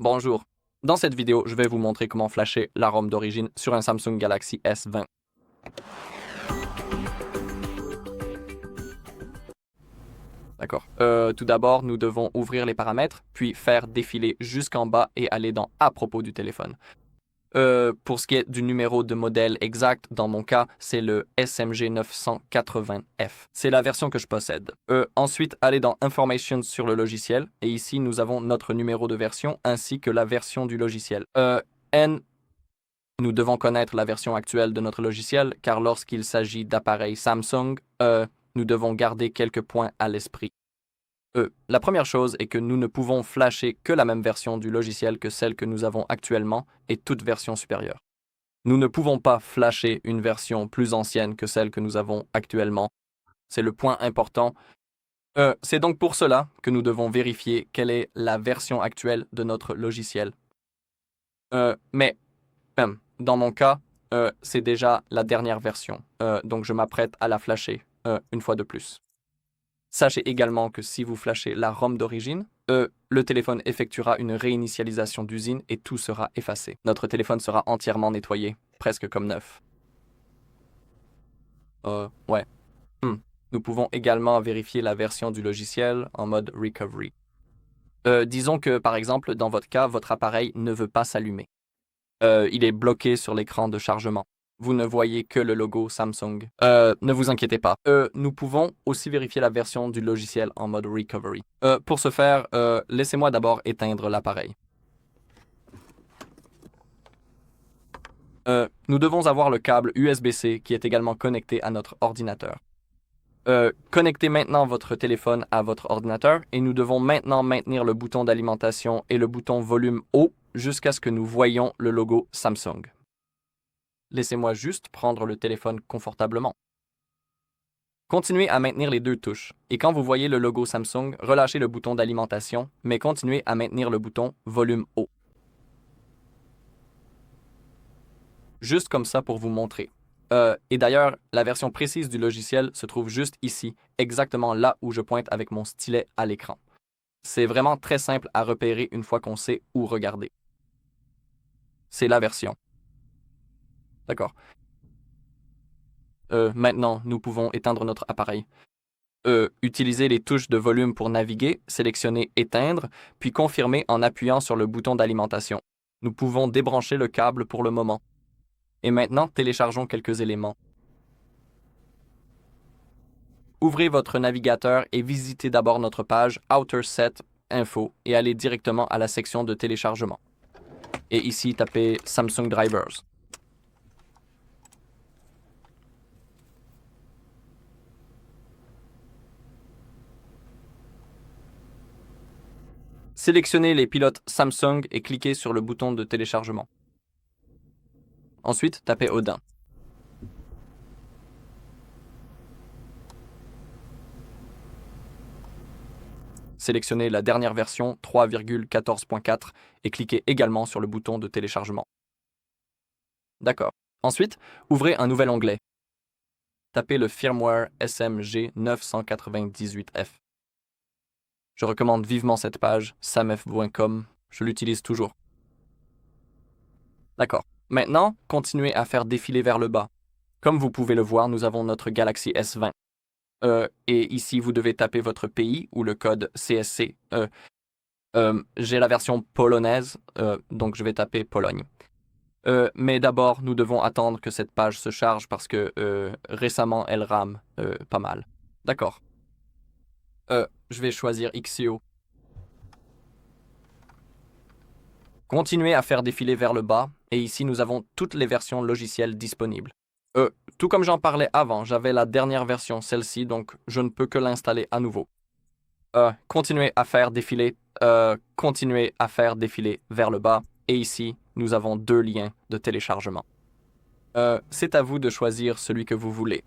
Bonjour. Dans cette vidéo, je vais vous montrer comment flasher la ROM d'origine sur un Samsung Galaxy S20. D'accord. Tout d'abord, nous devons ouvrir les paramètres, puis faire défiler jusqu'en bas et aller dans À propos du téléphone. Pour ce qui est du numéro de modèle exact, dans mon cas, c'est le SMG 980F. C'est la version que je possède. Ensuite, allez dans Information sur le logiciel, et ici, nous avons notre numéro de version ainsi que la version du logiciel. Nous devons connaître la version actuelle de notre logiciel, car lorsqu'il s'agit d'appareils Samsung, nous devons garder quelques points à l'esprit. La première chose est que nous ne pouvons flasher que la même version du logiciel que celle que nous avons actuellement et toute version supérieure. Nous ne pouvons pas flasher une version plus ancienne que celle que nous avons actuellement. C'est le point important. C'est donc pour cela que nous devons vérifier quelle est la version actuelle de notre logiciel. Mais dans mon cas, c'est déjà la dernière version, donc je m'apprête à la flasher une fois de plus. Sachez également que si vous flashez la ROM d'origine, le téléphone effectuera une réinitialisation d'usine et tout sera effacé. Notre téléphone sera entièrement nettoyé, presque comme neuf. Ouais. Nous pouvons également vérifier la version du logiciel en mode Recovery. Disons que, par exemple, dans votre cas, votre appareil ne veut pas s'allumer. Il est bloqué sur l'écran de chargement. Vous ne voyez que le logo Samsung. Ne vous inquiétez pas. Nous pouvons aussi vérifier la version du logiciel en mode Recovery. Pour ce faire, laissez-moi d'abord éteindre l'appareil. Nous devons avoir le câble USB-C qui est également connecté à notre ordinateur. Connectez maintenant votre téléphone à votre ordinateur et nous devons maintenant maintenir le bouton d'alimentation et le bouton volume haut jusqu'à ce que nous voyions le logo Samsung. Laissez-moi juste prendre le téléphone confortablement. Continuez à maintenir les deux touches, et quand vous voyez le logo Samsung, relâchez le bouton d'alimentation, mais continuez à maintenir le bouton volume haut. Juste comme ça pour vous montrer. Et d'ailleurs, la version précise du logiciel se trouve juste ici, exactement là où je pointe avec mon stylet à l'écran. C'est vraiment très simple à repérer une fois qu'on sait où regarder. C'est la version. D'accord. Maintenant, nous pouvons éteindre notre appareil. Utilisez les touches de volume pour naviguer, sélectionnez Éteindre, puis confirmer en appuyant sur le bouton d'alimentation. Nous pouvons débrancher le câble pour le moment. Et maintenant, téléchargeons quelques éléments. Ouvrez votre navigateur et visitez d'abord notre page OuterSet Info et allez directement à la section de téléchargement. Et ici, tapez Samsung Drivers. Sélectionnez les pilotes Samsung et cliquez sur le bouton de téléchargement. Ensuite, tapez Odin. Sélectionnez la dernière version 3,14.4 et cliquez également sur le bouton de téléchargement. D'accord. Ensuite, ouvrez un nouvel onglet. Tapez le firmware SMG 998F. Je recommande vivement cette page, samf.com, je l'utilise toujours. D'accord. Maintenant, continuez à faire défiler vers le bas. Comme vous pouvez le voir, nous avons notre Galaxy S20. Et ici, vous devez taper votre pays ou le code CSC. J'ai la version polonaise, donc je vais taper Pologne. Mais d'abord, nous devons attendre que cette page se charge parce que récemment, elle rame pas mal. D'accord. Je vais choisir Xio. Continuez à faire défiler vers le bas, et ici nous avons toutes les versions logicielles disponibles. Tout comme j'en parlais avant, j'avais la dernière version, celle-ci, donc je ne peux que l'installer à nouveau. Continuez à faire défiler vers le bas, et ici, nous avons deux liens de téléchargement. C'est à vous de choisir celui que vous voulez.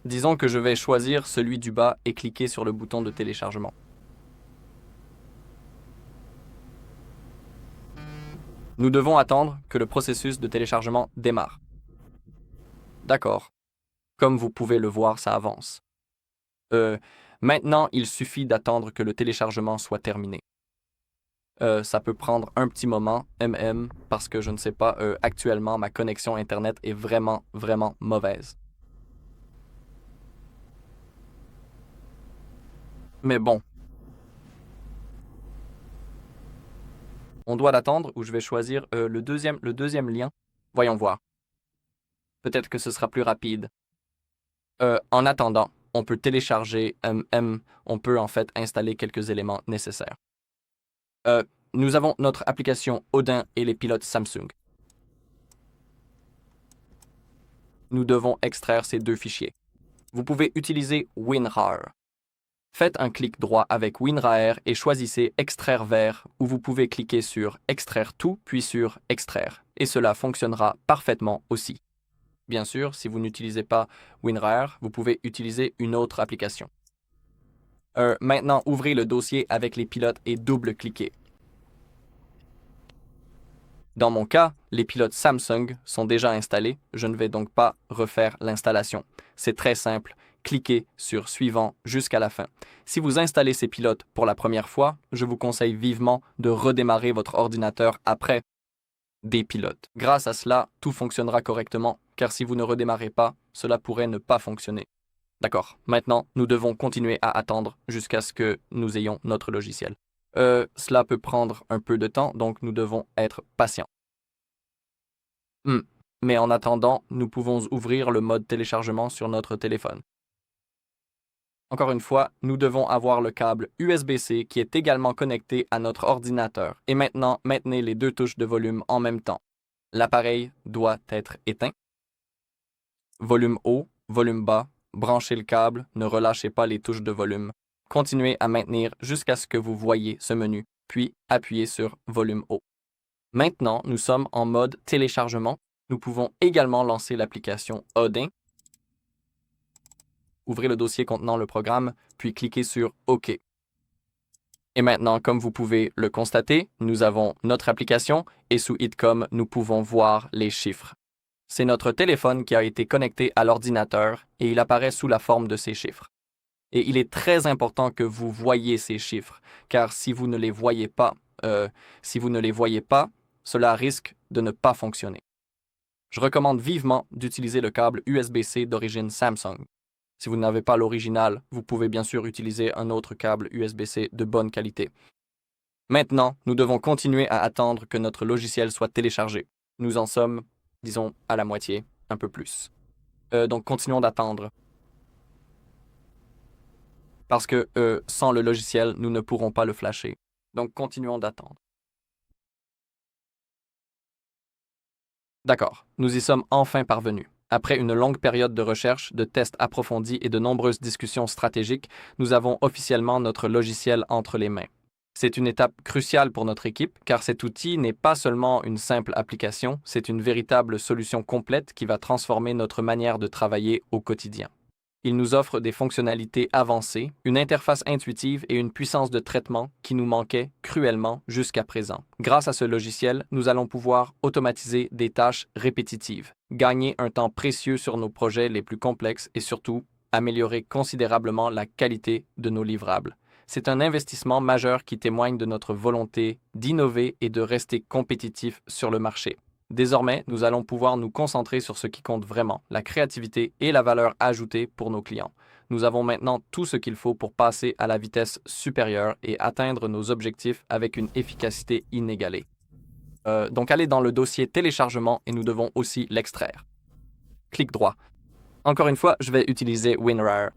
Disons que je vais choisir celui du bas et cliquer sur le bouton de téléchargement. Nous devons attendre que le processus de téléchargement démarre. D'accord. Comme vous pouvez le voir, ça avance. Maintenant, il suffit d'attendre que le téléchargement soit terminé. Ça peut prendre un petit moment, parce que je ne sais pas, actuellement, ma connexion Internet est vraiment, vraiment mauvaise. Mais bon, on doit l'attendre ou je vais choisir le deuxième lien. Voyons voir. Peut-être que ce sera plus rapide. En attendant, on peut télécharger on peut en fait installer quelques éléments nécessaires. Euh, Nous avons notre application Odin et les pilotes Samsung. Nous devons extraire ces deux fichiers. Vous pouvez utiliser WinRAR. Faites un clic droit avec WinRAR et choisissez Extraire vers où vous pouvez cliquer sur Extraire tout puis sur Extraire et cela fonctionnera parfaitement aussi. Bien sûr, si vous n'utilisez pas WinRAR, vous pouvez utiliser une autre application. Maintenant, ouvrez le dossier avec les pilotes et double-cliquez. Dans mon cas, les pilotes Samsung sont déjà installés, je ne vais donc pas refaire l'installation. C'est très simple, cliquez sur Suivant jusqu'à la fin. Si vous installez ces pilotes pour la première fois, je vous conseille vivement de redémarrer votre ordinateur après des pilotes. Grâce à cela, tout fonctionnera correctement, car si vous ne redémarrez pas, cela pourrait ne pas fonctionner. D'accord, maintenant, nous devons continuer à attendre jusqu'à ce que nous ayons notre logiciel. Cela peut prendre un peu de temps, donc nous devons être patients. Mais en attendant, nous pouvons ouvrir le mode téléchargement sur notre téléphone. Encore une fois, nous devons avoir le câble USB-C qui est également connecté à notre ordinateur. Et maintenant, maintenez les deux touches de volume en même temps. L'appareil doit être éteint. Volume haut, volume bas, branchez le câble, ne relâchez pas les touches de volume. Continuez à maintenir jusqu'à ce que vous voyez ce menu, puis appuyez sur volume haut. Maintenant, nous sommes en mode téléchargement. Nous pouvons également lancer l'application Odin. Ouvrez le dossier contenant le programme, puis cliquez sur OK. Et maintenant, comme vous pouvez le constater, nous avons notre application et sous Hitcom, nous pouvons voir les chiffres. C'est notre téléphone qui a été connecté à l'ordinateur et il apparaît sous la forme de ces chiffres. Et il est très important que vous voyez ces chiffres, car si vous ne les voyez pas, cela risque de ne pas fonctionner. Je recommande vivement d'utiliser le câble USB-C d'origine Samsung. Si vous n'avez pas l'original, vous pouvez bien sûr utiliser un autre câble USB-C de bonne qualité. Maintenant, nous devons continuer à attendre que notre logiciel soit téléchargé. Nous en sommes, disons, à la moitié, un peu plus. Donc continuons d'attendre. Parce que sans le logiciel, nous ne pourrons pas le flasher. Donc continuons d'attendre. D'accord, nous y sommes enfin parvenus. Après une longue période de recherche, de tests approfondis et de nombreuses discussions stratégiques, nous avons officiellement notre logiciel entre les mains. C'est une étape cruciale pour notre équipe, car cet outil n'est pas seulement une simple application, c'est une véritable solution complète qui va transformer notre manière de travailler au quotidien. Il nous offre des fonctionnalités avancées, une interface intuitive et une puissance de traitement qui nous manquait cruellement jusqu'à présent. Grâce à ce logiciel, nous allons pouvoir automatiser des tâches répétitives, gagner un temps précieux sur nos projets les plus complexes et surtout améliorer considérablement la qualité de nos livrables. C'est un investissement majeur qui témoigne de notre volonté d'innover et de rester compétitif sur le marché. Désormais, nous allons pouvoir nous concentrer sur ce qui compte vraiment, la créativité et la valeur ajoutée pour nos clients. Nous avons maintenant tout ce qu'il faut pour passer à la vitesse supérieure et atteindre nos objectifs avec une efficacité inégalée. Donc allez dans le dossier téléchargement et nous devons aussi l'extraire. Clic droit. Encore une fois, je vais utiliser WinRAR.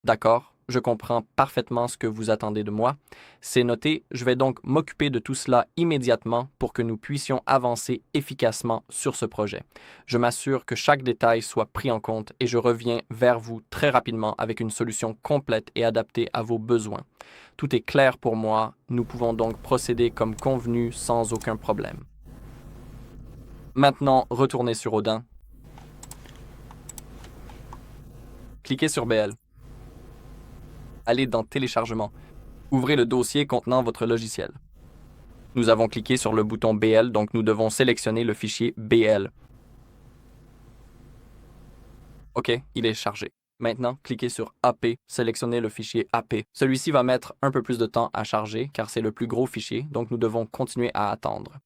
D'accord, je comprends parfaitement ce que vous attendez de moi. C'est noté, je vais donc m'occuper de tout cela immédiatement pour que nous puissions avancer efficacement sur ce projet. Je m'assure que chaque détail soit pris en compte et je reviens vers vous très rapidement avec une solution complète et adaptée à vos besoins. Tout est clair pour moi, nous pouvons donc procéder comme convenu sans aucun problème. Maintenant, retournez sur Odin. Cliquez sur BL. Allez dans Téléchargement. Ouvrez le dossier contenant votre logiciel. Nous avons cliqué sur le bouton BL, donc nous devons sélectionner le fichier BL. OK, il est chargé. Maintenant, cliquez sur AP, sélectionnez le fichier AP. Celui-ci va mettre un peu plus de temps à charger car c'est le plus gros fichier, donc nous devons continuer à attendre.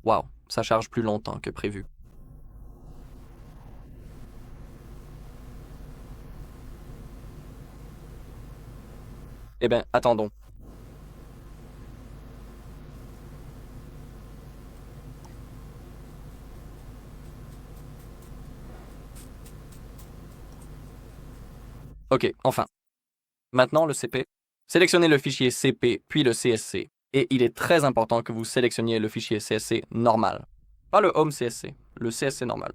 Wow, ça charge plus longtemps que prévu. Eh bien, attendons. OK, enfin. Maintenant, le CP. Sélectionnez le fichier CP, puis le CSC. Et il est très important que vous sélectionniez le fichier CSC normal. Pas le Home CSC, le CSC normal.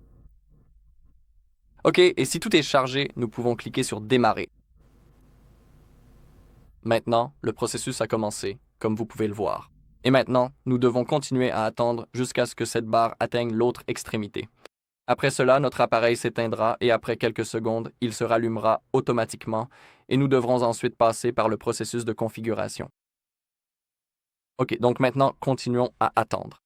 OK, et si tout est chargé, nous pouvons cliquer sur Démarrer. Maintenant, le processus a commencé, comme vous pouvez le voir. Et maintenant, nous devons continuer à attendre jusqu'à ce que cette barre atteigne l'autre extrémité. Après cela, notre appareil s'éteindra et après quelques secondes, il se rallumera automatiquement et nous devrons ensuite passer par le processus de configuration. OK, donc maintenant, continuons à attendre.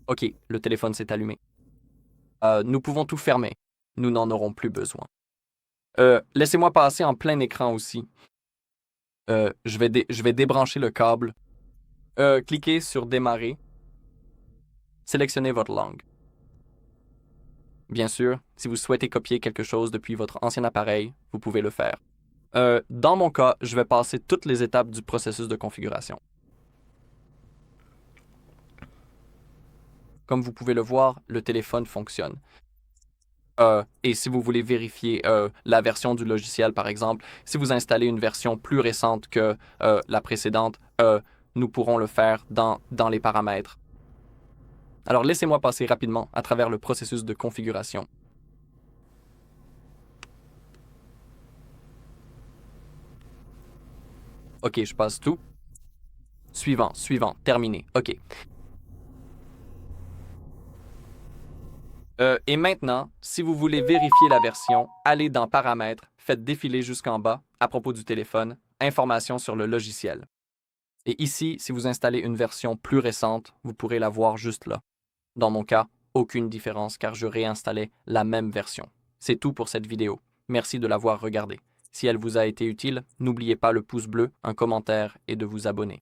OK, le téléphone s'est allumé. Nous pouvons tout fermer. Nous n'en aurons plus besoin. Laissez-moi passer en plein écran aussi. Je vais débrancher le câble. Cliquez sur Démarrer. Sélectionnez votre langue. Bien sûr, si vous souhaitez copier quelque chose depuis votre ancien appareil, vous pouvez le faire. Dans mon cas, je vais passer toutes les étapes du processus de configuration. Comme vous pouvez le voir, le téléphone fonctionne. Et si vous voulez vérifier la version du logiciel, par exemple, si vous installez une version plus récente que la précédente, nous pourrons le faire dans les paramètres. Alors laissez-moi passer rapidement à travers le processus de configuration. OK, je passe tout. Suivant, terminé. OK. Et maintenant, si vous voulez vérifier la version, allez dans Paramètres, faites défiler jusqu'en bas, à propos du téléphone, Informations sur le logiciel. Et ici, si vous installez une version plus récente, vous pourrez la voir juste là. Dans mon cas, aucune différence car je réinstallais la même version. C'est tout pour cette vidéo. Merci de l'avoir regardée. Si elle vous a été utile, n'oubliez pas le pouce bleu, un commentaire et de vous abonner.